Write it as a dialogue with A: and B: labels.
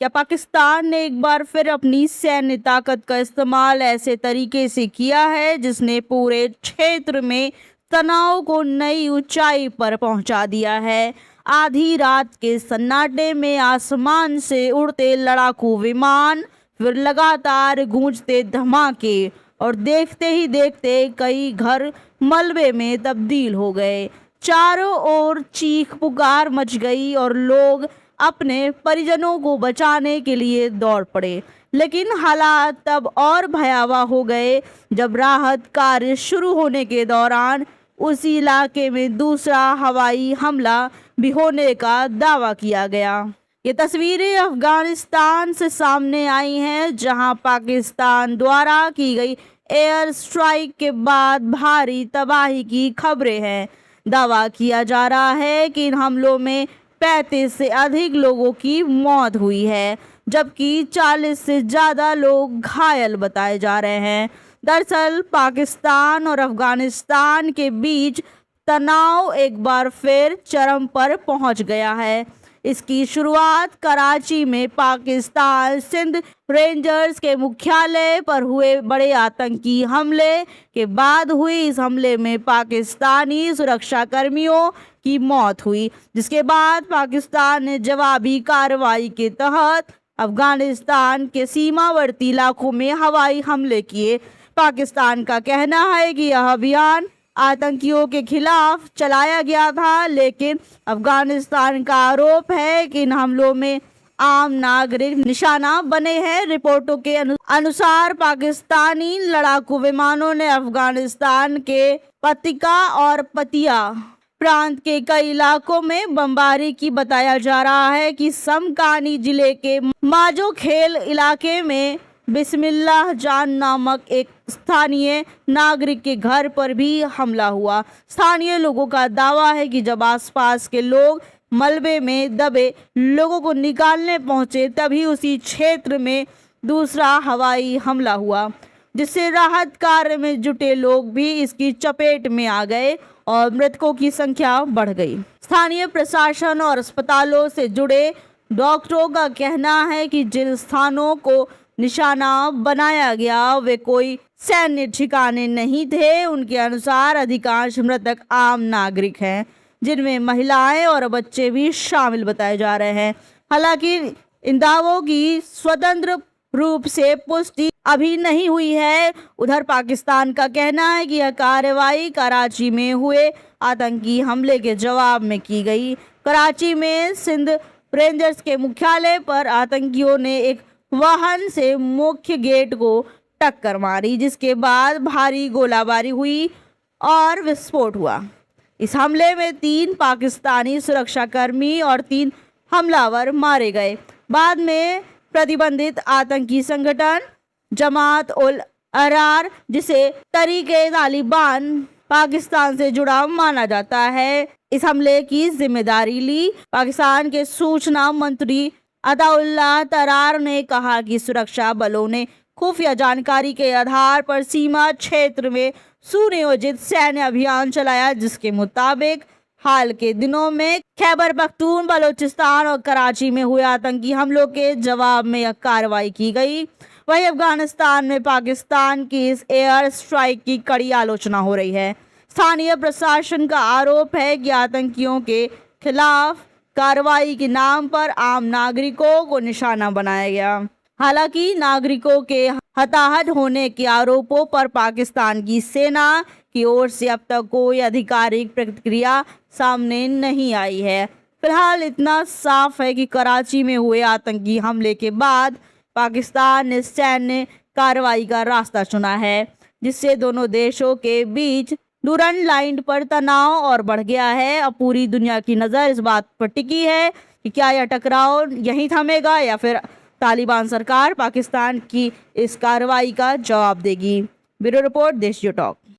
A: क्या पाकिस्तान ने एक बार फिर अपनी सैन्य ताकत का इस्तेमाल ऐसे तरीके से किया है जिसने पूरे क्षेत्र में तनाव को नई ऊंचाई पर पहुंचा दिया है। आधी रात के सन्नाटे में आसमान से उड़ते लड़ाकू विमान, फिर लगातार गूंजते धमाके और देखते ही देखते कई घर मलबे में तब्दील हो गए। चारों ओर चीख पुकार मच गई और लोग अपने परिजनों को बचाने के लिए दौड़ पड़े। लेकिन हालात तब और भयावह हो गए जब राहत कार्य शुरू होने के दौरान उसी इलाके में दूसरा हवाई हमला भी होने का दावा किया गया। ये तस्वीरें अफगानिस्तान से सामने आई हैं, जहां पाकिस्तान द्वारा की गई एयर स्ट्राइक के बाद भारी तबाही की खबरें हैं। दावा किया जा रहा है कि इन हमलों में 35 से अधिक लोगों की मौत हुई है, जबकि 40 से ज़्यादा लोग घायल बताए जा रहे हैं। दरअसल पाकिस्तान और अफगानिस्तान के बीच तनाव एक बार फिर चरम पर पहुंच गया है। इसकी शुरुआत कराची में पाकिस्तान सिंध रेंजर्स के मुख्यालय पर हुए बड़े आतंकी हमले के बाद हुई। इस हमले में पाकिस्तानी सुरक्षा कर्मियों की मौत हुई, जिसके बाद पाकिस्तान ने जवाबी कार्रवाई के तहत अफगानिस्तान के सीमावर्ती इलाकों में हवाई हमले किए। पाकिस्तान का कहना है कि यह अभियान आतंकियों के खिलाफ चलाया गया था, लेकिन अफगानिस्तान का आरोप है कि इन हमलों में आम नागरिक निशाना बने हैं। रिपोर्टों के अनुसार पाकिस्तानी लड़ाकू विमानों ने अफगानिस्तान के पतिका और पतिया प्रांत के कई इलाकों में बमबारी की। बताया जा रहा है कि समकानी जिले के माजो खेल इलाके में बिस्मिल्लाह जान नामक एक स्थानीय नागरिक के घर पर भी हमला हुआ। स्थानीय लोगों का दावा है कि जब आसपास के लोग मलबे में दबे लोगों को निकालने पहुंचे, तभी उसी क्षेत्र में दूसरा हवाई हमला हुआ, जिससे राहत कार्य में जुटे लोग भी इसकी चपेट में आ गए और मृतकों की संख्या बढ़ गई। स्थानीय प्रशासन और अस्पतालों से जुड़े डॉक्टरों का कहना है कि जिन स्थानों को निशाना बनाया गया वे कोई सैन्य ठिकाने नहीं थे। उनके अनुसार अधिकांश मृतक आम नागरिक हैं, जिनमें महिलाएं और बच्चे भी शामिल बताए जा रहे हैं। हालांकि इन दावों की स्वतंत्र रूप से पुष्टि अभी नहीं हुई है। उधर पाकिस्तान का कहना है कि यह कार्रवाई कराची में हुए आतंकी हमले के जवाब में की गई। कराची में सिंध रेंजर्स के मुख्यालय पर आतंकियों ने एक वाहन से मुख्य गेट को टक्कर मारी, जिसके बाद भारी गोलाबारी हुई और विस्फोट हुआ। इस हमले में 3 पाकिस्तानी सुरक्षाकर्मी और 3 हमलावर मारे गए। बाद में प्रतिबंधित आतंकी संगठन जमात उल अहरार, जिसे तरीके तालिबान पाकिस्तान से जुड़ा माना जाता है, इस हमले की जिम्मेदारी ली। पाकिस्तान के सूचना मंत्री अताउल्लाह तरार ने कहा कि सुरक्षा बलों ने खुफिया जानकारी के आधार पर सीमा क्षेत्र में सुनियोजित सैन्य अभियान चलाया, जिसके मुताबिक हाल के दिनों में खैबर पख्तून, बलोचिस्तान और कराची में हुए आतंकी हमलों के जवाब में यह कार्रवाई की गई। वहीं अफगानिस्तान में पाकिस्तान की इस एयर स्ट्राइक की कड़ी आलोचना हो रही है। स्थानीय प्रशासन का आरोप है कि आतंकियों के खिलाफ कार्रवाई के नाम पर आम नागरिकों को निशाना बनाया गया। हालांकि नागरिकों के हताहत होने के आरोपों पर पाकिस्तान की सेना की ओर से अब तक कोई आधिकारिक प्रतिक्रिया सामने नहीं आई है। फिलहाल इतना साफ है कि कराची में हुए आतंकी हमले के बाद पाकिस्तान ने सैन्य कार्रवाई का रास्ता चुना है, जिससे दोनों देशों के बीच डूरन लाइन पर तनाव और बढ़ गया है। अब पूरी दुनिया की नज़र इस बात पर टिकी है कि क्या यह टकराव यहीं थमेगा या फिर तालिबान सरकार पाकिस्तान की इस कार्रवाई का जवाब देगी। ब्यूरो रिपोर्ट, देश जो टॉक।